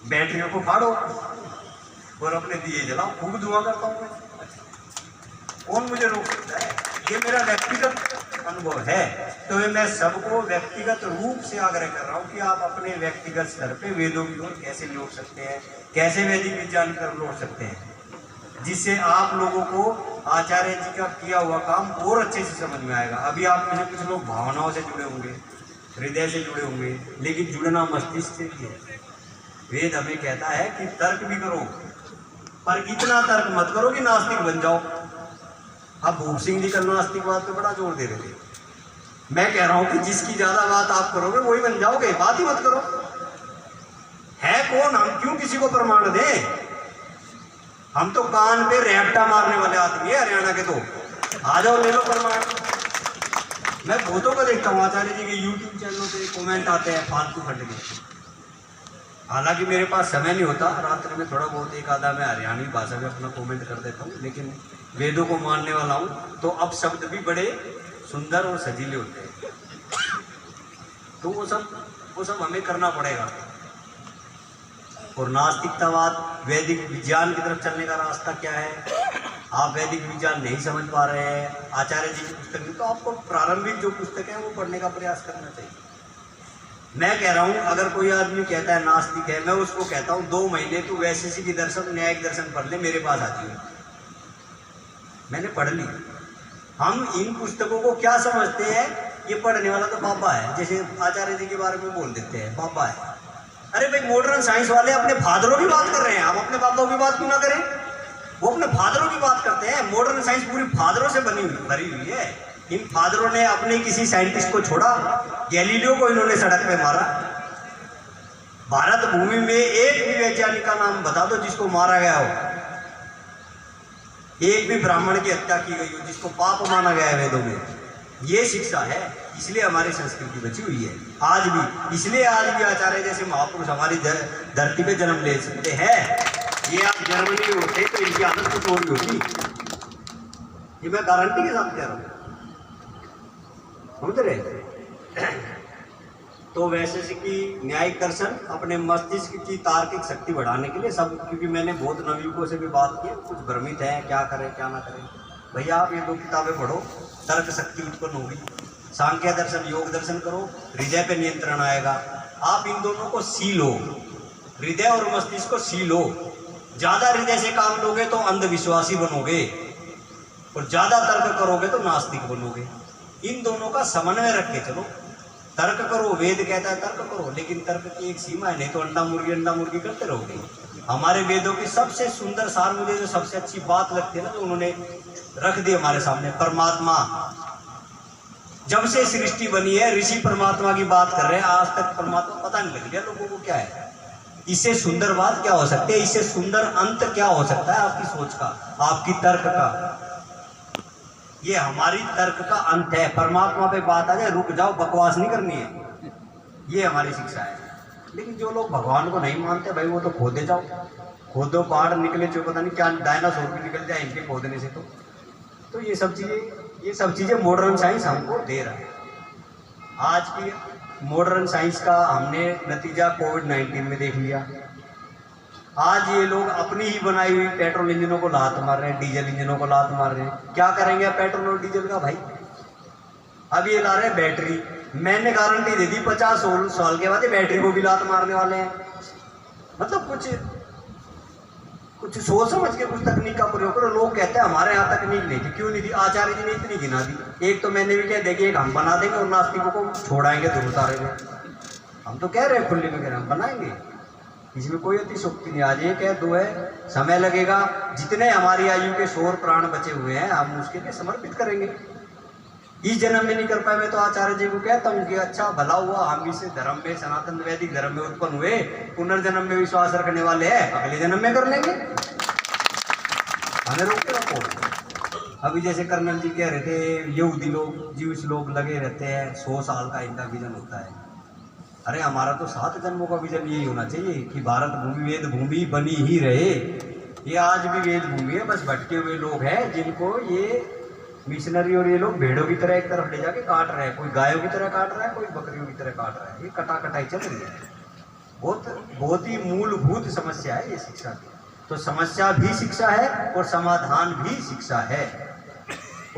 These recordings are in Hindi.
बैटरियों को फाड़ो और अपने दिए जलाओ, खूब धुआं करता हूँ मैं। कौन मुझे रोक सकता है? ये मेरा व्यक्तिगत अनुभव है। तो मैं सबको व्यक्तिगत रूप से आग्रह कर रहा हूँ कि आप अपने व्यक्तिगत स्तर पे वेदों की ओर कैसे लौट सकते हैं, कैसे वैदिक विज्ञान की ओर लौट सकते हैं, जिससे आप लोगों को आचार्य जी का किया हुआ काम और अच्छे से समझ में आएगा। अभी आप में से कुछ लोग भावनाओं से जुड़े होंगे, हृदय से जुड़े होंगे, लेकिन जुड़ना मस्तिष्क से भी है। वेद हमें कहता है कि तर्क भी करो, पर इतना तर्क मत करो कि नास्तिक बन जाओ। अब भूप सिंह जी कल नास्तिकवाद पे बड़ा जोर दे रहे थे। मैं कह रहा हूं कि जिसकी ज्यादा बात आप करोगे वही बन जाओगे, बात ही मत करो। है कौन हम, क्यों किसी को प्रमाण दें? हम तो कान पे रैप्टा मारने वाले आदमी है हरियाणा के। तो आ जाओ, ले लो प्रमाण। मैं बहुतों को देखता हूँ आचार्य जी के यूट्यूब चैनलों पे कमेंट आते हैं फालतू खंड के। हालांकि मेरे पास समय नहीं होता, रात्रि में थोड़ा बहुत एक आधा मैं हरियाणवी भाषा में अपना कमेंट कर देता हूँ, लेकिन वेदों को मानने वाला हूँ तो अब शब्द भी बड़े सुंदर और सजीले होते हैं। तो वो सब हमें करना पड़ेगा। और नास्तिकतावाद, वैदिक विज्ञान की तरफ चलने का रास्ता क्या है? आप वैदिक विज्ञान नहीं समझ पा रहे हैं आचार्य जी की पुस्तक में, तो आपको प्रारंभिक जो पुस्तक है वो पढ़ने का प्रयास करना चाहिए। मैं कह रहा हूं, अगर कोई आदमी कहता है नास्तिक है, मैं उसको कहता हूं 2 महीने तू वैशेषिक दर्शन, न्यायिक दर्शन पढ़ ले, मेरे पास आती है। मैंने पढ़ ली। हम इन पुस्तकों को क्या समझते हैं? ये पढ़ने वाला तो बाबा है, जैसे आचार्य जी के बारे में बोल देते हैं बाबा है। अरे भाई, मॉडर्न साइंस वाले अपने फादरों की बात कर रहे हैं, हम अपने बाबाओं की बात क्यों ना करें? वो अपने फादरों की बात करते हैं। मॉडर्न साइंस पूरी फादरों से भरी हुई है। इन फादरों ने अपने किसी साइंटिस्ट को छोड़ा? गैलीलियो को इन्होंने सड़क पे मारा। भारत भूमि में एक भी वैज्ञानिक का नाम बता दो जिसको मारा गया हो, एक भी ब्राह्मण की हत्या की गई हो जिसको पाप माना गया है वेदों में। ये शिक्षा है, इसलिए हमारी संस्कृति बची हुई है आज भी। इसलिए आज भी आचार्य जैसे महापुरुष हमारी धरती पे जन्म ले सकते हैं। ये आप जर्मनी में होते तो इनकी आदत कुछ और भी होती। ये मैं गारंटी के साथ कह रहा हूं, समझ रहे? तो वैसे से कि न्यायिक दर्शन अपने मस्तिष्क की तार्किक शक्ति बढ़ाने के लिए सब, क्योंकि मैंने बहुत नवयुवकों से भी बात की, कुछ भ्रमित है क्या करें क्या ना करें। भैया आप ये 2 किताबें पढ़ो, तर्क शक्ति उत्पन्न होगी। सांख्य दर्शन, योग दर्शन करो, हृदय पे नियंत्रण आएगा। आप इन दोनों को सी लो, हृदय और मस्तिष्क को सी लो। ज्यादा हृदय से काम लोगे तो अंधविश्वासी बनोगे, और ज्यादा तर्क करोगे तो नास्तिक बनोगे। इन दोनों का समन्वय रख के चलो। तर्क करो, वेद कहता है तर्क करो, लेकिन तर्क की एक सीमा है, नहीं तो अंडा मुर्गी करते रहोगे। हमारे वेदों की सबसे सुंदर सार, मुझे जो सबसे अच्छी बात लगती है ना, जो उन्होंने रख दी हमारे सामने, परमात्मा। जब से सृष्टि बनी है ऋषि परमात्मा की बात कर रहे हैं, आज तक परमात्मा पता नहीं लग गया लोगों को क्या है। इससे सुंदर बात क्या हो सकती है? इससे सुंदर अंत क्या हो सकता है आपकी सोच का, आपकी तर्क का? ये हमारी तर्क का अंत है। परमात्मा पे बात आ जाए, रुक जाओ, बकवास नहीं करनी है। ये हमारी शिक्षा है। लेकिन जो लोग भगवान को नहीं मानते भाई, वो तो खोदे जाओ, खोदो पहाड़ निकले जो पता नहीं क्या डायनासोर भी निकल जाए इनके खोदने से। तो ये सब चीजें मॉडर्न साइंस हमको दे रहा है। आज की मॉडर्न साइंस का हमने नतीजा कोविड-19 में देख लिया। आज ये लोग अपनी ही बनाई हुई पेट्रोल इंजनों को लात मार रहे हैं, डीजल इंजनों को लात मार रहे हैं। क्या करेंगे पेट्रोल और डीजल का भाई? अब ये ला रहे हैं बैटरी। मैंने गारंटी दे दी 50 साल के बाद ये बैटरी को भी लात मारने वाले हैं। मतलब कुछ सोच समझ के कुछ तकनीक का प्रयोग करो। लोग कहते हैं हमारे यहाँ तकनीक नहीं थी, क्यों नहीं थी? आचार्य जी ने इतनी गिना दी। एक तो मैंने भी कह देखिए, एक हम बना देंगे और नास्तिकों को छोड़ाएंगे ध्रुव तारे में। हम तो कह रहे हैं खुले में, कह रहे हैं हम बनाएंगे, इसमें कोई अतिशोक्ति नहीं। आज ये कह दो है, समय लगेगा। जितने हमारी आयु के 100 प्राण बचे हुए हैं हम उसके लिए समर्पित करेंगे। इस जन्म में नहीं कर पाए, मैं तो आचार्य जी को कहता हूँ कि अच्छा भला हुआ हम इस धर्म में, सनातन वैदिक धर्म में उत्पन्न हुए, पुनर्जन्म में विश्वास रखने वाले हैं, अगले जन्म में कर लेंगे, हमें रोके रखो। अभी जैसे कर्नल जी कह रहे थे, यहूदी लोग, ज्यूस लोग लगे रहते हैं, 100 साल का इनका विजन होता है। अरे हमारा तो 7 जन्मों का विजन यही होना चाहिए कि भारत भूमि वेद भूमि बनी ही रहे। ये आज भी वेद भूमि है, बस भटके हुए लोग हैं जिनको ये मिशनरी और ये लोग भेड़ों की तरह एक तरफ ले जाके काट रहे हैं। कोई गायों की तरह काट रहा है, कोई बकरियों की तरह काट रहा है। ये कटा कटाई चल रही है। बहुत ही मूलभूत समस्या है ये शिक्षा की। तो समस्या भी शिक्षा है और समाधान भी शिक्षा है।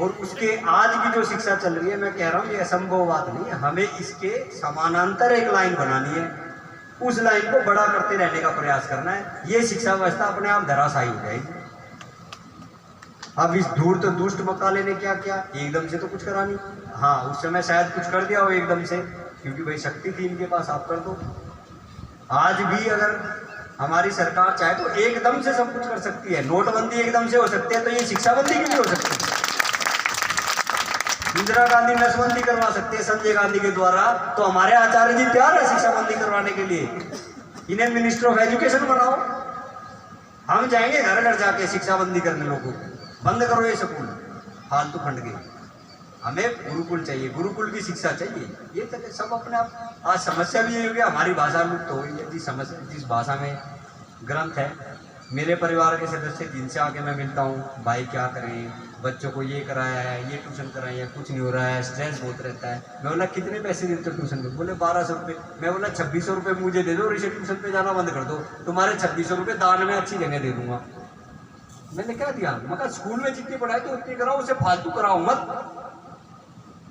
और उसके आज की जो शिक्षा चल रही है, मैं कह रहा हूँ ये असंभव बात नहीं है, हमें इसके समानांतर एक लाइन बनानी है, उस लाइन को बड़ा करते रहने का प्रयास करना है। ये शिक्षा व्यवस्था अपने आप धराशायी हो जाएगी। अब इस धूर्त दुष्ट मकाले ने क्या किया, एकदम से तो कुछ करा नहीं। हाँ, उस समय शायद कुछ कर दिया हो एकदम से, क्योंकि भाई शक्ति थी इनके पास, आप कर दो। आज भी अगर हमारी सरकार चाहे तो एकदम से सब कुछ कर सकती है। नोटबंदी एकदम से हो सकती है, तो ये शिक्षाबंदी की भी हो सकती है। इंदिरा गांधी नसबंदी करवा सकते हैं संजय गांधी के द्वारा, तो हमारे आचार्य जी तैयार है शिक्षाबंदी करवाने के लिए। इन्हें मिनिस्टर ऑफ एजुकेशन बनाओ, हम जाएंगे घर घर जाके शिक्षाबंदी करने, लोगों को बंद करो ये स्कूल फालतू फंड के। हमें गुरुकुल चाहिए, गुरुकुल की शिक्षा चाहिए। ये तो सब अपने आप। आज समस्या भी यही हो गया, हमारी भाषा लुप्त हो गई है। जिस भाषा में ग्रंथ है, मेरे परिवार के सदस्य जिनसे आके मैं मिलता हूँ, भाई क्या करें, बच्चों को ये कराया है, ये ट्यूशन कराया है, कुछ नहीं हो रहा है, स्ट्रेस बहुत रहता है। मैं बोला कितने पैसे देते हो ट्यूशन पे? बोले 1200 रुपये। मैं बोला 2600 रुपये मुझे दे दो और इसे ट्यूशन पे जाना बंद कर दो, तुम्हारे 2600 रुपये दान में अच्छी जगह दे दूंगा। मैंने क्या दिया, मैं कहा स्कूल में जितनी पढ़ाई तो उतनी कराओ, उसे फालतू कराओ मत,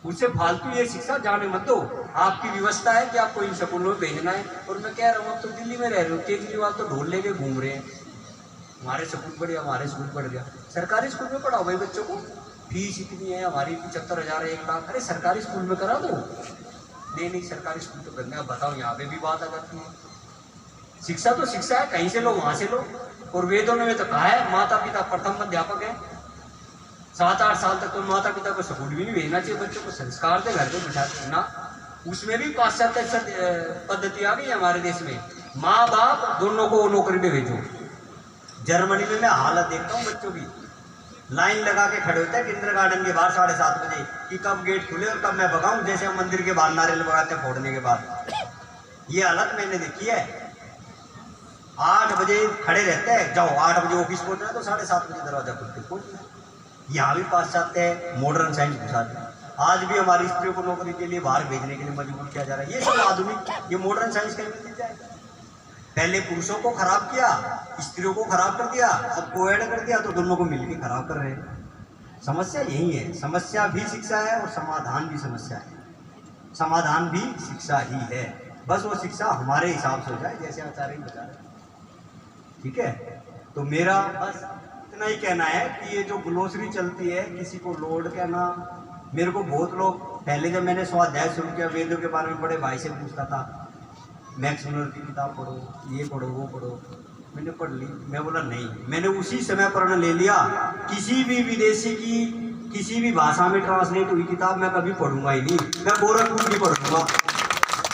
उसे फालतू ये शिक्षा जाने मत दो। आपकी व्यवस्था है कि आपको इन स्कूलों में भेजना है। और मैं कह रहा हूँ, अब तो दिल्ली में रह रहे हो, केजरीवाल तो ढोल लेके घूम रहे हैं, हमारे स्कूल बढ़ गया, हमारे स्कूल बढ़ गया। सरकारी स्कूल में पढ़ाओ भाई बच्चों को, फीस इतनी है हमारी 75,000 है, 1 लाख। अरे सरकारी स्कूल में करा दो। नहीं, सरकारी स्कूल तो करना है। बताओ, यहाँ पे भी बात आ जाती है। शिक्षा तो शिक्षा है, कहीं से लो वहां से लो। और वेदों में तो कहा है माता पिता प्रथम अध्यापक है। 7-8 साल तक तो माता पिता को स्कूल भी नहीं भेजना चाहिए, बच्चों को संस्कार दे घर पे बिठा देना। उसमें भी पाश्चात्य पद्धति आ गई है हमारे देश में, माँ बाप दोनों को नौकरी पे भेजो। जर्मनी में मैं हालत देखता हूँ, बच्चों की लाइन लगा के खड़े होते हैं किंडरगार्टन के बाहर 7:30 बजे कि कब गेट खुले और कब मैं भगाऊं, जैसे हम मंदिर के बाहर नारियल लगाते हैं फोड़ने के बाद। ये हालत मैंने देखी है। 8 बजे खड़े रहते हैं, जाओ 8 बजे ऑफिस पहुंचना है तो 7:30 बजे दरवाजा खुलते पहुंचना। यहाँ भी पाश्चात्य मॉडर्न साइंस घुसा दिया। आज भी हमारी स्त्रियों को नौकरी के लिए बाहर भेजने के लिए मजबूर किया जा रहा है। ये सब आधुनिक, ये मॉडर्न साइंस कहीं मिल जाएगा। पहले पुरुषों को खराब किया, स्त्रियों को खराब कर दिया, अब कोएड कर दिया, तो दोनों को मिलकर खराब कर रहे हैं। समस्या यही है। समस्या भी शिक्षा है और समाधान भी समस्या है। समाधान भी शिक्षा ही है, बस वो शिक्षा हमारे हिसाब से हो जाए, जैसे आचार्य बता रहे। ठीक है, तो मेरा बस इतना ही कहना है कि ये जो ग्लोसरी चलती है, किसी को लोड कहना, मेरे को बहुत लोग पहले जब मैंने स्वाध्याय शुरू किया, वेदों के बारे में बड़े भाई से पूछता था, मैक्स मुलर की किताब पढ़ो, ये पढ़ो, वो पढ़ो। मैंने पढ़ ली। मैं बोला नहीं, मैंने उसी समय प्रण ले लिया, किसी भी विदेशी की किसी भी भाषा में ट्रांसलेट हुई किताब मैं कभी पढ़ूंगा ही नहीं। मैं गोरखपुर की पढ़ूंगा,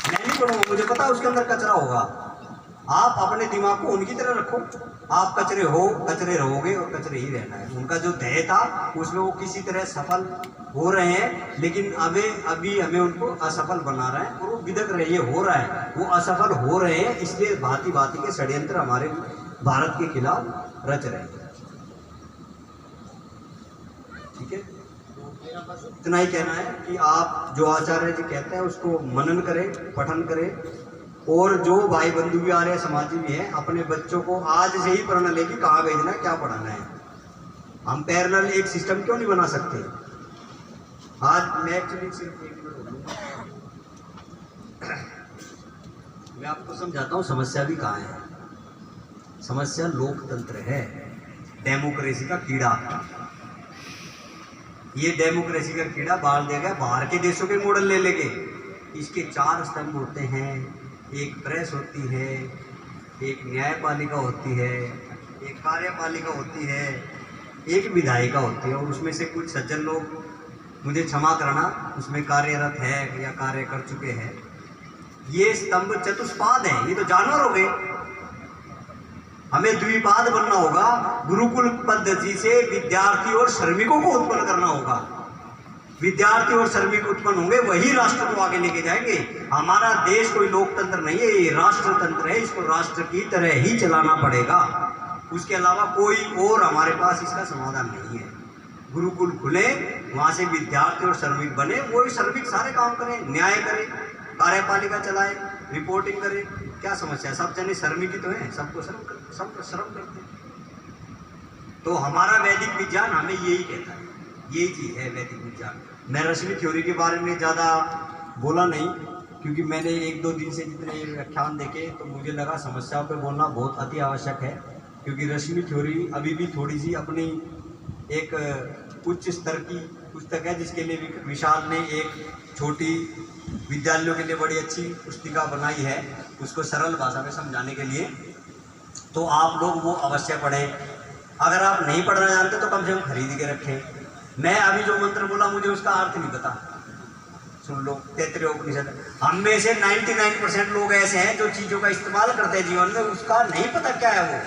मैं नहीं पढ़ूंगा, मुझे पता है उसके अंदर कचरा होगा। आप अपने दिमाग को उनकी तरह रखो, आप कचरे हो, कचरे रहोगे और कचरे ही रहना है। उनका जो ध्येय था उसमें वो किसी तरह सफल हो रहे हैं, लेकिन अभी हमें उनको असफल बना रहे हैं और वो बिदक रहे, ये हो रहा है, वो असफल हो रहे हैं। इसलिए भांति भांति के षड्यंत्र हमारे भारत के खिलाफ रच रहे हैं। ठीक है, इतना ही कहना है कि आप जो आचार्य जी कहते हैं उसको मनन करें, पठन करें। और जो भाई बंधु भी आ रहे हैं, समाजी भी हैं, अपने बच्चों को आज से ही प्रण ले कि कहाँ भेजना है, क्या पढ़ाना है। हम पैरेलल एक सिस्टम क्यों नहीं बना सकते? आज मैं एक्चुअली सिर्फ 1 मिनट मैं आपको समझाता हूँ समस्या भी कहाँ है। समस्या लोकतंत्र है, डेमोक्रेसी का कीड़ा। ये डेमोक्रेसी का कीड़ा बाहर देगा, बाहर के देशों के मॉडल ले लेंगे। इसके 4 स्तंभ होते हैं, एक प्रेस होती है, एक न्यायपालिका होती है, एक कार्यपालिका होती है, एक विधायिका होती है। और उसमें से कुछ सज्जन लोग, मुझे क्षमा करना, उसमें कार्यरत है या कार्य कर चुके हैं। ये स्तंभ चतुष्पाद है, ये तो जानवर हो गए। हमें द्विपाद बनना होगा। गुरुकुल पद्धति से विद्यार्थी और श्रमिकों को उत्पन्न करना होगा। विद्यार्थी और श्रमिक उत्पन्न होंगे, वही राष्ट्र को आगे लेके जाएंगे। हमारा देश कोई लोकतंत्र नहीं है, ये राष्ट्रतंत्र है। इसको राष्ट्र की तरह ही चलाना पड़ेगा, उसके अलावा कोई और हमारे पास इसका समाधान नहीं है। गुरुकुल खुले, वहां से विद्यार्थी और श्रमिक बने, वही श्रमिक सारे काम करें, न्याय करें, कार्यपालिका चलाए, रिपोर्टिंग करें, क्या समस्या है? सब जने शर्मी की तो है, सबको शर्म करते हैं। तो हमारा वैदिक विज्ञान हमें यही कहता है, यही चीज़ है वैदिक विज्ञान। मैं रश्मि थ्योरी के बारे में ज़्यादा बोला नहीं, क्योंकि मैंने 1-2 दिन से जितने व्याख्यान देखे तो मुझे लगा समस्याओं पे बोलना बहुत अति आवश्यक है, क्योंकि रश्मि थ्योरी अभी भी थोड़ी सी अपनी एक उच्च स्तर की पुस्तक है, जिसके लिए विशाल ने एक छोटी विद्यालयों के लिए बड़ी अच्छी पुस्तिका बनाई है उसको सरल भाषा में समझाने के लिए। तो आप लोग वो अवश्य पढ़ें। अगर आप नहीं पढ़ना जानते तो कम से कम खरीद के रखें। मैं अभी जो मंत्र बोला मुझे उसका अर्थ नहीं पता, सुन लो। तैत्तिरीय उपनिषद। हम में से 99% लोग ऐसे हैं जो चीज़ों का इस्तेमाल करते हैं जीवन में, उसका नहीं पता क्या है वो।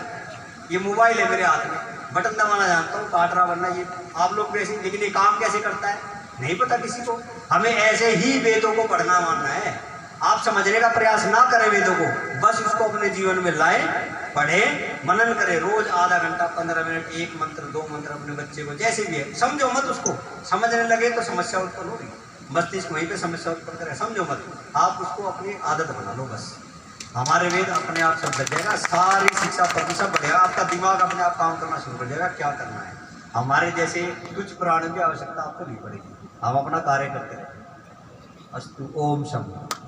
ये मोबाइल है मेरे हाथ में, बटन दबाना जानता हूँ, काट रहा वरना ये आप लोग वैसे, लेकिन ये काम कैसे करता है नहीं पता किसी को। हमें ऐसे ही वेदों को पढ़ना मानना है। आप समझने का प्रयास ना करें वेदों को, बस उसको अपने जीवन में लाएं, पढ़ें, मनन करें। रोज आधा घंटा 15 मिनट, 1 मंत्र 2 मंत्र अपने बच्चे को जैसे भी है, समझो मत उसको। समझने लगे तो समस्या उत्पन्न होगी, मस्तिष्क वहीं पे समस्या उत्पन्न करे, समझो मत। आप उसको अपनी आदत बना लो बस। हमारे वेद अपने आप सब लग जाएगा, सारी शिक्षा प्रतिशत बढ़ेगा, आपका दिमाग अपने आप काम करना शुरू कर जाएगा, क्या करना है। हमारे जैसे कुछ प्राणियों की आवश्यकता आपको नहीं पड़ेगी, हम अपना कार्य करते रहें। अस्तु। ओम शंभु।